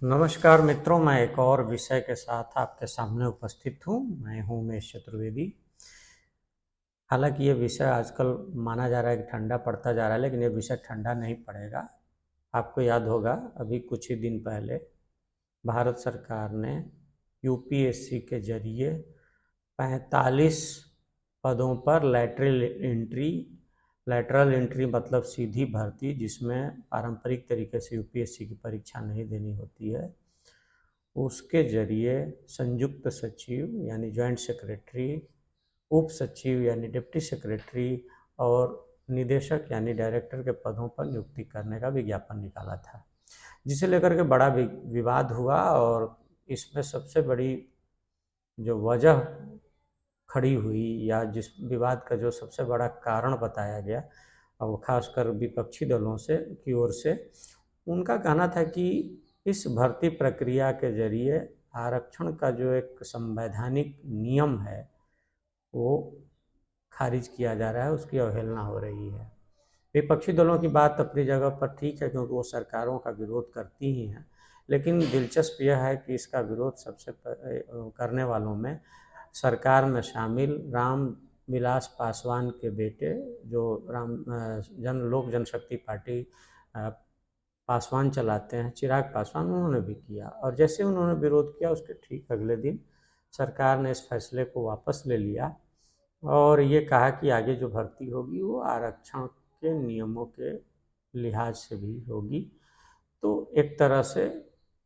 नमस्कार मित्रों, मैं एक और विषय के साथ आपके सामने उपस्थित हूँ। मैं हूँ उमेश चतुर्वेदी। हालांकि ये विषय आजकल माना जा रहा है कि ठंडा पड़ता जा रहा है, लेकिन ये विषय ठंडा नहीं पड़ेगा। आपको याद होगा, अभी कुछ ही दिन पहले भारत सरकार ने यूपीएससी के जरिए 45 पदों पर लैटरल एंट्री मतलब सीधी भर्ती, जिसमें पारंपरिक तरीके से यूपीएससी की परीक्षा नहीं देनी होती है, उसके जरिए संयुक्त सचिव यानी जॉइंट सेक्रेटरी, उप सचिव यानी डिप्टी सेक्रेटरी और निदेशक यानी डायरेक्टर के पदों पर नियुक्ति करने का विज्ञापन निकाला था, जिसे लेकर के बड़ा विवाद हुआ। और इसमें सबसे बड़ी जो वजह खड़ी हुई या जिस विवाद का जो सबसे बड़ा कारण बताया गया, और वो खासकर विपक्षी दलों से की ओर से, उनका कहना था कि इस भर्ती प्रक्रिया के जरिए आरक्षण का जो एक संवैधानिक नियम है वो खारिज किया जा रहा है, उसकी अवहेलना हो रही है। विपक्षी दलों की बात अपनी जगह पर ठीक है, क्योंकि वो सरकारों का विरोध करती ही हैं, लेकिन दिलचस्प यह है कि इसका विरोध सबसे करने वालों में सरकार में शामिल राम विलास पासवान के बेटे, जो लोक जनशक्ति पार्टी पासवान चलाते हैं, चिराग पासवान, उन्होंने भी किया। और जैसे उन्होंने विरोध किया, उसके ठीक अगले दिन सरकार ने इस फैसले को वापस ले लिया और ये कहा कि आगे जो भर्ती होगी वो आरक्षण के नियमों के लिहाज से भी होगी। तो एक तरह से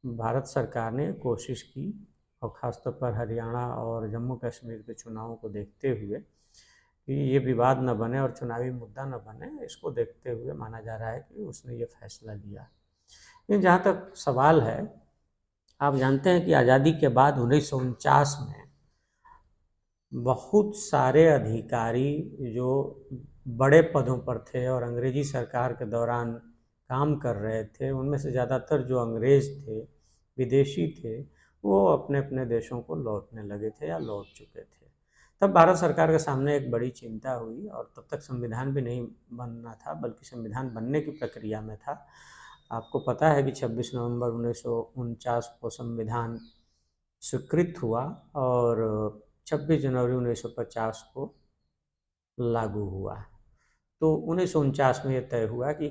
भारत सरकार ने कोशिश की, और ख़ासतौर पर हरियाणा और जम्मू कश्मीर के चुनावों को देखते हुए कि ये विवाद न बने और चुनावी मुद्दा न बने, इसको देखते हुए माना जा रहा है कि उसने ये फैसला लिया। लेकिन जहाँ तक सवाल है, आप जानते हैं कि आज़ादी के बाद 1949 में बहुत सारे अधिकारी जो बड़े पदों पर थे और अंग्रेजी सरकार के दौरान काम कर रहे थे, उनमें से ज़्यादातर जो अंग्रेज़ थे, विदेशी थे, वो अपने अपने देशों को लौटने लगे थे या लौट चुके थे। तब भारत सरकार के सामने एक बड़ी चिंता हुई, और तब तक संविधान भी नहीं बनना था, बल्कि संविधान बनने की प्रक्रिया में था। आपको पता है कि 26 नवंबर 1949 को संविधान स्वीकृत हुआ और 26 जनवरी 1950 को लागू हुआ। तो 1949 में ये तय हुआ कि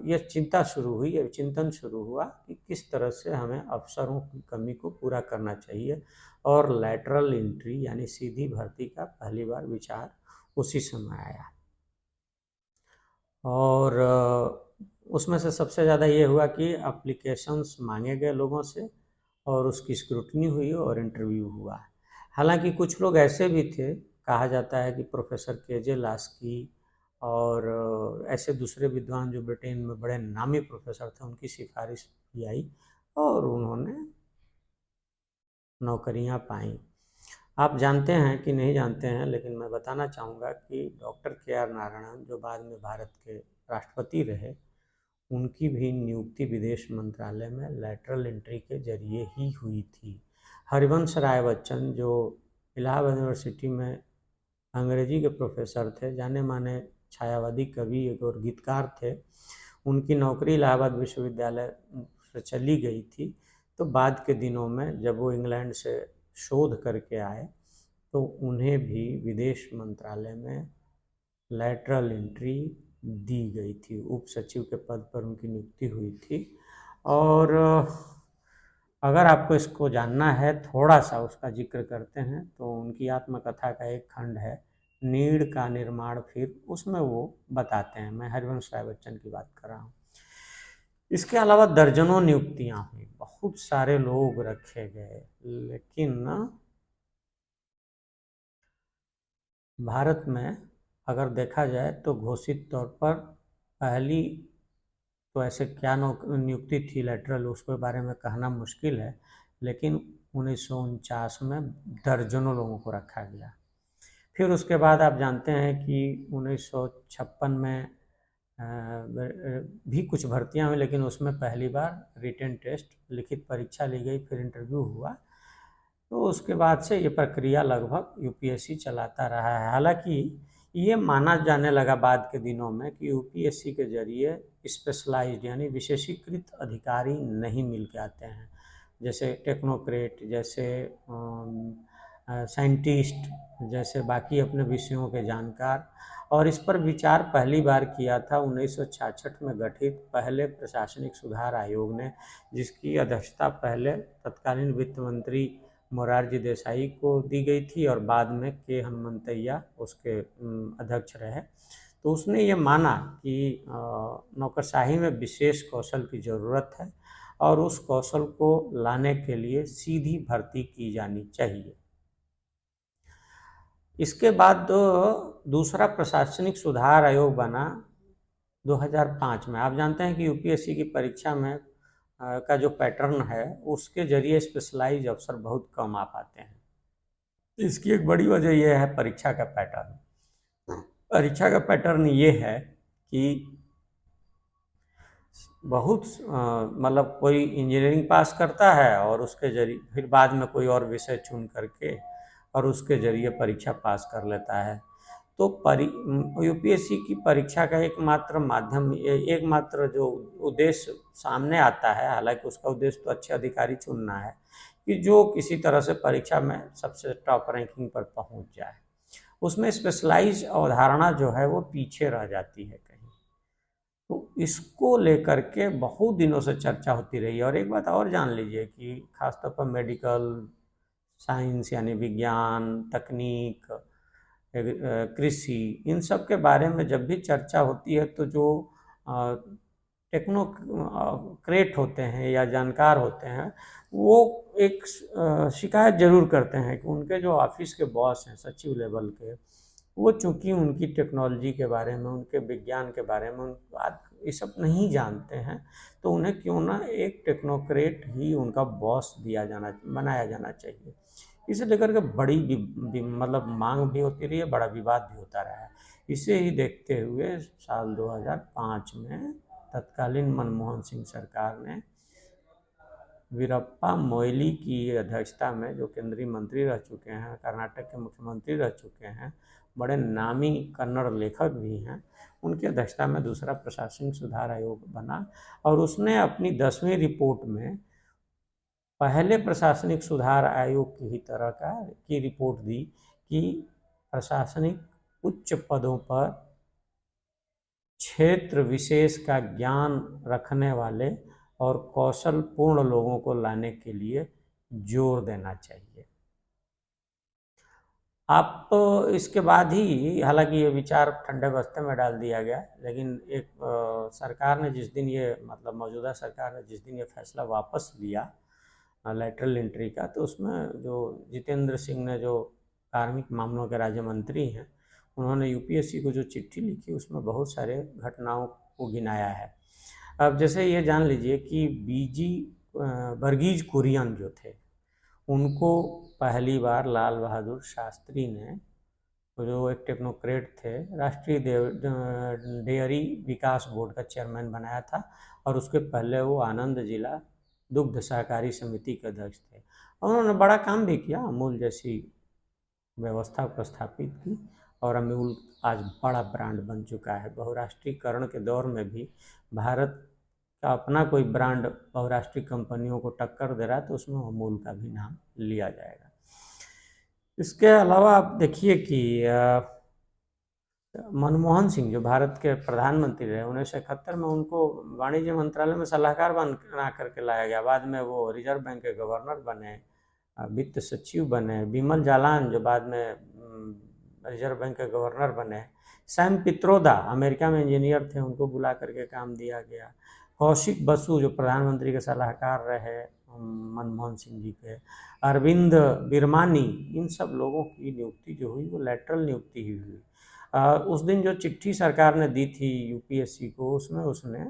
ये चिंता शुरू हुई, ये चिंतन शुरू हुआ कि किस तरह से हमें अफसरों की कमी को पूरा करना चाहिए, और लैटरल एंट्री यानी सीधी भर्ती का पहली बार विचार उसी समय आया। और उसमें से सबसे ज़्यादा ये हुआ कि एप्लीकेशंस मांगे गए लोगों से, और उसकी स्क्रूटनी हुई और इंटरव्यू हुआ। हालांकि कुछ लोग ऐसे भी थे, कहा जाता है कि प्रोफेसर केजे लास्की और ऐसे दूसरे विद्वान जो ब्रिटेन में बड़े नामी प्रोफेसर थे, उनकी सिफारिश भी आई और उन्होंने नौकरियां पाईं। आप जानते हैं कि नहीं जानते हैं, लेकिन मैं बताना चाहूँगा कि डॉक्टर के.आर. नारायणन, जो बाद में भारत के राष्ट्रपति रहे, उनकी भी नियुक्ति विदेश मंत्रालय में लैटरल एंट्री के जरिए ही हुई थी। हरिवंश राय बच्चन, जो इलाहाबाद यूनिवर्सिटी में अंग्रेजी के प्रोफेसर थे, जाने माने छायावादी कवि और गीतकार थे, उनकी नौकरी इलाहाबाद विश्वविद्यालय से चली गई थी। तो बाद के दिनों में जब वो इंग्लैंड से शोध करके आए, तो उन्हें भी विदेश मंत्रालय में लैटरल एंट्री दी गई थी, उप सचिव के पद पर उनकी नियुक्ति हुई थी। और अगर आपको इसको जानना है, थोड़ा सा उसका जिक्र करते हैं, तो उनकी आत्मकथा का एक खंड है, नीड़ का निर्माण फिर, उसमें वो बताते हैं। मैं हरिवंश राय बच्चन की बात कर रहा हूँ। इसके अलावा दर्जनों नियुक्तियां हुई, बहुत सारे लोग रखे गए, लेकिन भारत में अगर देखा जाए तो घोषित तौर पर पहली तो ऐसे क्या नियुक्ति थी लैटरल, उसके बारे में कहना मुश्किल है, लेकिन 1949 में दर्जनों लोगों को रखा गया। फिर उसके बाद आप जानते हैं कि 1956 में भी कुछ भर्तियां हुई, लेकिन उसमें पहली बार रिटन टेस्ट, लिखित परीक्षा ली गई, फिर इंटरव्यू हुआ। तो उसके बाद से ये प्रक्रिया लगभग यूपीएससी चलाता रहा है। हालांकि ये माना जाने लगा बाद के दिनों में कि यूपीएससी के जरिए स्पेशलाइज्ड यानी विशेषीकृत अधिकारी नहीं मिल के आते हैं, जैसे टेक्नोक्रेट, जैसे साइंटिस्ट, जैसे बाकी अपने विषयों के जानकार। और इस पर विचार पहली बार किया था 1966 में गठित पहले प्रशासनिक सुधार आयोग ने, जिसकी अध्यक्षता पहले तत्कालीन वित्त मंत्री मोरारजी देसाई को दी गई थी और बाद में के हनुमंतैया उसके अध्यक्ष रहे। तो उसने ये माना कि नौकरशाही में विशेष कौशल की ज़रूरत है और उस कौशल को लाने के लिए सीधी भर्ती की जानी चाहिए। इसके बाद दूसरा प्रशासनिक सुधार आयोग बना 2005 में। आप जानते हैं कि यूपीएससी की परीक्षा में का जो पैटर्न है उसके जरिए स्पेशलाइज अफसर बहुत कम आ पाते हैं। इसकी एक बड़ी वजह यह है परीक्षा का पैटर्न। परीक्षा का पैटर्न ये है कि बहुत मतलब कोई इंजीनियरिंग पास करता है और उसके जरिए फिर बाद में कोई और विषय चुन करके और उसके जरिए परीक्षा पास कर लेता है। तो यूपीएससी की परीक्षा का एकमात्र माध्यम, एकमात्र जो उद्देश्य सामने आता है, हालांकि उसका उद्देश्य तो अच्छे अधिकारी चुनना है कि जो किसी तरह से परीक्षा में सबसे टॉप रैंकिंग पर पहुंच जाए। उसमें स्पेशलाइज अवधारणा जो है वो पीछे रह जाती है कहीं। तो इसको लेकर के बहुत दिनों से चर्चा होती रही है। और एक बात और जान लीजिए कि खासतौर पर मेडिकल साइंस यानी विज्ञान, तकनीक, कृषि, इन सब के बारे में जब भी चर्चा होती है तो जो टेक्नोक्रेट होते हैं या जानकार होते हैं वो एक शिकायत जरूर करते हैं कि उनके जो ऑफिस के बॉस हैं, सचिव लेवल के, वो चूंकि उनकी टेक्नोलॉजी के बारे में, उनके विज्ञान के बारे में ये सब नहीं जानते हैं, तो उन्हें क्यों ना एक टेक्नोक्रेट ही उनका बॉस बनाया जाना चाहिए। इसे लेकर के बड़ी मतलब मांग भी होती रही है, बड़ा विवाद भी होता रहा है। इसे ही देखते हुए साल 2005 में तत्कालीन मनमोहन सिंह सरकार ने वीरप्पा मोइली की अध्यक्षता में, जो केंद्रीय मंत्री रह चुके हैं, कर्नाटक के मुख्यमंत्री रह चुके हैं, बड़े नामी कन्नड़ लेखक भी हैं, उनकी अध्यक्षता में दूसरा प्रशासनिक सुधार आयोग बना और उसने अपनी 10वीं रिपोर्ट में पहले प्रशासनिक सुधार आयोग की ही तरह की रिपोर्ट दी कि प्रशासनिक उच्च पदों पर क्षेत्र विशेष का ज्ञान रखने वाले और कौशल पूर्ण लोगों को लाने के लिए जोर देना चाहिए। आप इसके बाद ही, हालांकि ये विचार ठंडे बस्ते में डाल दिया गया, लेकिन एक सरकार ने जिस दिन ये, मतलब मौजूदा सरकार ने जिस दिन ये फैसला वापस लिया लैटरल एंट्री का, तो उसमें जो जितेंद्र सिंह ने, जो कार्मिक मामलों के राज्य मंत्री हैं, उन्होंने यूपीएससी को जो चिट्ठी लिखी उसमें बहुत सारे घटनाओं को गिनाया है। अब जैसे ये जान लीजिए कि वर्गीज कुरियन जो थे, उनको पहली बार लाल बहादुर शास्त्री ने, जो एक टेक्नोक्रेट थे, राष्ट्रीय डेयरी विकास बोर्ड का चेयरमैन बनाया था और उसके पहले वो आनंद जिला दुग्ध सहकारी समिति के अध्यक्ष थे। उन्होंने बड़ा काम भी किया, अमूल जैसी व्यवस्था को स्थापित की और अमूल आज बड़ा ब्रांड बन चुका है। बहुराष्ट्रीयकरण के दौर में भी भारत का अपना कोई ब्रांड बहुराष्ट्रीय कंपनियों को टक्कर दे रहा है तो उसमें अमूल का भी नाम लिया जाएगा। इसके अलावा आप देखिए कि मनमोहन सिंह जो भारत के प्रधानमंत्री रहे, 1971 में उनको वाणिज्य मंत्रालय में सलाहकार बना करके लाया गया। बाद में वो रिजर्व बैंक के गवर्नर बने, वित्त सचिव बने। बिमल जालान जो बाद में रिजर्व बैंक के गवर्नर बने। सैम पित्रोदा अमेरिका में इंजीनियर थे, उनको बुला करके काम दिया गया। कौशिक बसु जो प्रधानमंत्री के सलाहकार रहे मनमोहन सिंह जी के। अरविंद बिरमानी, इन सब लोगों की नियुक्ति जो हुई वो लैटरल नियुक्ति ही हुई। उस दिन जो चिट्ठी सरकार ने दी थी यूपीएससी को, उसमें उसने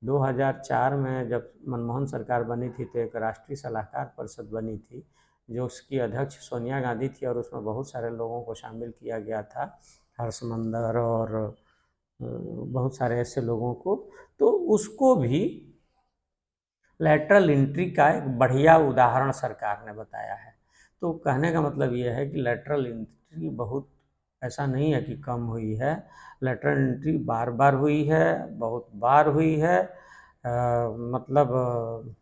2004 में जब मनमोहन सरकार बनी थी तो एक राष्ट्रीय सलाहकार परिषद बनी थी, जो उसकी अध्यक्ष सोनिया गांधी थी और उसमें बहुत सारे लोगों को शामिल किया गया था, हर्षमंदर और बहुत सारे ऐसे लोगों को। तो उसको भी लैटरल एंट्री का एक बढ़िया उदाहरण सरकार ने बताया है। तो कहने का मतलब ये है कि लैटरल एंट्री बहुत ऐसा नहीं है कि कम हुई है, लेटरल एंट्री बार बार हुई है, बहुत बार हुई है। मतलब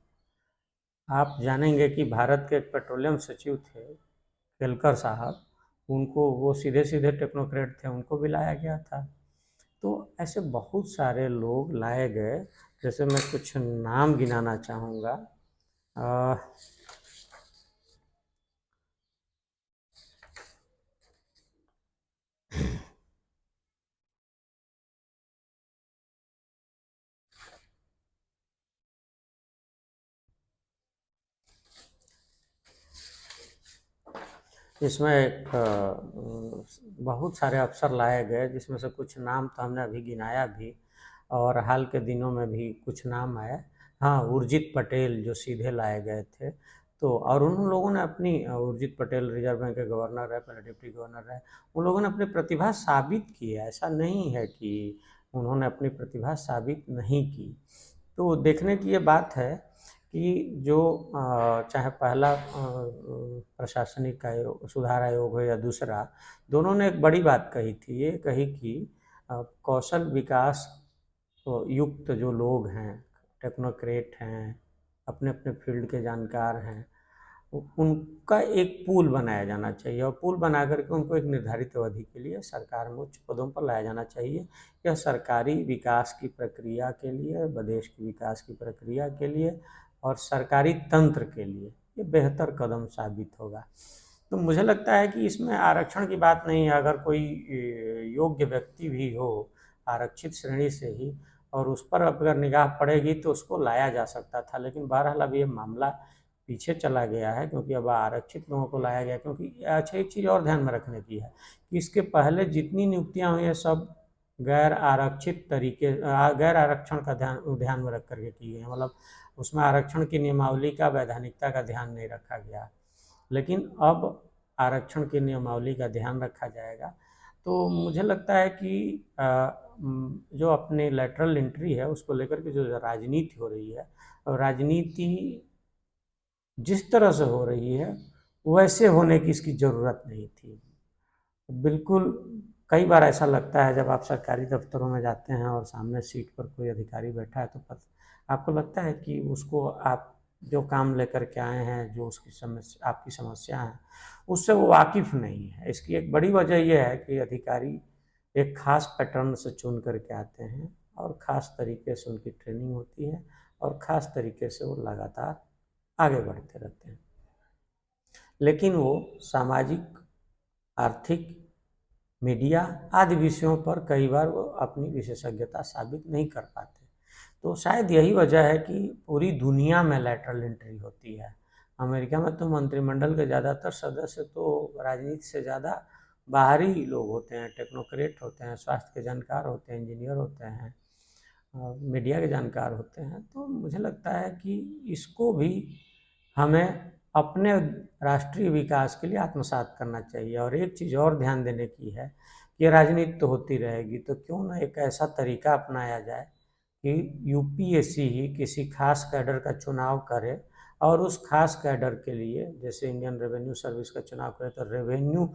आप जानेंगे कि भारत के एक पेट्रोलियम सचिव थे केलकर साहब, उनको वो सीधे सीधे टेक्नोक्रेट थे, उनको भी लाया गया था। तो ऐसे बहुत सारे लोग लाए गए, जैसे मैं कुछ नाम गिनाना चाहूँगा। इसमें बहुत सारे अफसर लाए गए, जिसमें से कुछ नाम तो हमने अभी गिनाया भी, और हाल के दिनों में भी कुछ नाम आए। हाँ, उर्जित पटेल जो सीधे लाए गए थे, तो और उन लोगों ने अपनी उर्जित पटेल रिजर्व बैंक के गवर्नर रहे, पहले डिप्टी गवर्नर रहे, उन लोगों ने अपनी प्रतिभा साबित की है, ऐसा नहीं है कि उन्होंने अपनी प्रतिभा साबित नहीं की। तो देखने की ये बात है कि जो चाहे पहला प्रशासनिक आयोग, सुधार आयोग हो, या दूसरा, दोनों ने एक बड़ी बात कही थी, ये कही कि कौशल विकास युक्त जो लोग हैं, टेक्नोक्रेट हैं, अपने अपने फील्ड के जानकार हैं, उनका एक पूल बनाया जाना चाहिए, और पूल बना करके उनको एक निर्धारित अवधि के लिए सरकार में उच्च पदों पर लाया जाना चाहिए। यह सरकारी विकास की प्रक्रिया के लिए, प्रदेश की विकास की प्रक्रिया के लिए और सरकारी तंत्र के लिए ये बेहतर कदम साबित होगा। तो मुझे लगता है कि इसमें आरक्षण की बात नहीं है, अगर कोई योग्य व्यक्ति भी हो आरक्षित श्रेणी से ही, और उस पर अगर निगाह पड़ेगी तो उसको लाया जा सकता था, लेकिन बहरहाल अब ये मामला पीछे चला गया है, क्योंकि अब आरक्षित लोगों को लाया गया। क्योंकि अच्छा, एक चीज़ और ध्यान में रखने की है कि इसके पहले जितनी नियुक्तियां हुई हैं सब गैर आरक्षित तरीके, गैर आरक्षण का ध्यान ध्यान में रख करके की गई है, मतलब उसमें आरक्षण की नियमावली का, वैधानिकता का ध्यान नहीं रखा गया। लेकिन अब आरक्षण की नियमावली का ध्यान रखा जाएगा। तो मुझे लगता है कि जो अपने लेटरल एंट्री है उसको लेकर के जो राजनीति हो रही है, राजनीति जिस तरह से हो रही है वैसे होने की इसकी ज़रूरत नहीं थी। बिल्कुल, कई बार ऐसा लगता है जब आप सरकारी दफ्तरों में जाते हैं और सामने सीट पर कोई अधिकारी बैठा है, तो आपको लगता है कि उसको आप जो काम लेकर के आए हैं, जो उसकी समस्या, आपकी समस्या है, उससे वो वाकिफ़ नहीं है। इसकी एक बड़ी वजह यह है कि अधिकारी एक ख़ास पैटर्न से चुन करके आते हैं, और ख़ास तरीके से उनकी ट्रेनिंग होती है, और ख़ास तरीके से वो लगातार आगे बढ़ते रहते हैं। लेकिन वो सामाजिक, आर्थिक, मीडिया आदि विषयों पर कई बार वो अपनी विशेषज्ञता साबित नहीं कर पाते। तो शायद यही वजह है कि पूरी दुनिया में लैटरल एंट्री होती है। अमेरिका में तो मंत्रिमंडल के ज़्यादातर सदस्य तो राजनीति से ज़्यादा बाहरी लोग होते हैं, टेक्नोक्रेट होते हैं, स्वास्थ्य के जानकार होते हैं, इंजीनियर होते हैं, मीडिया के जानकार होते हैं। तो मुझे लगता है कि इसको भी हमें अपने राष्ट्रीय विकास के लिए आत्मसात करना चाहिए। और एक चीज़ और ध्यान देने की है कि राजनीति तो होती रहेगी, तो क्यों ना एक ऐसा तरीका अपनाया जाए कि यूपीएससी ही किसी खास कैडर का चुनाव करे, और उस खास कैडर के लिए, जैसे इंडियन रेवेन्यू सर्विस का चुनाव करे, तो रेवेन्यू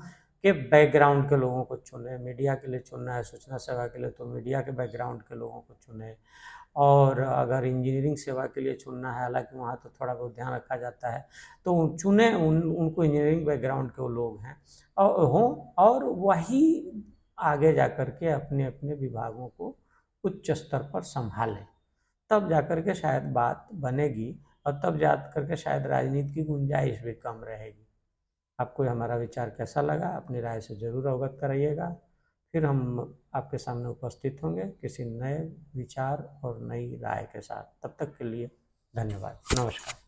के बैकग्राउंड के लोगों को चुने, मीडिया के लिए चुनना है, सूचना सेवा के लिए तो मीडिया के बैकग्राउंड के लोगों को चुने, और अगर इंजीनियरिंग सेवा के लिए चुनना है, हालांकि वहाँ तो थोड़ा बहुत ध्यान रखा जाता है, तो चुने उनको इंजीनियरिंग बैकग्राउंड के वो लोग हैं और हों, और वही आगे जा कर के अपने अपने विभागों को उच्च स्तर पर संभालें। तब जा कर के शायद बात बनेगी, और तब जा कर के शायद राजनीति की गुंजाइश भी कम रहेगी। आपको हमारा विचार कैसा लगा, अपनी राय से ज़रूर अवगत कराइएगा। फिर हम आपके सामने उपस्थित होंगे किसी नए विचार और नई राय के साथ। तब तक के लिए धन्यवाद, नमस्कार।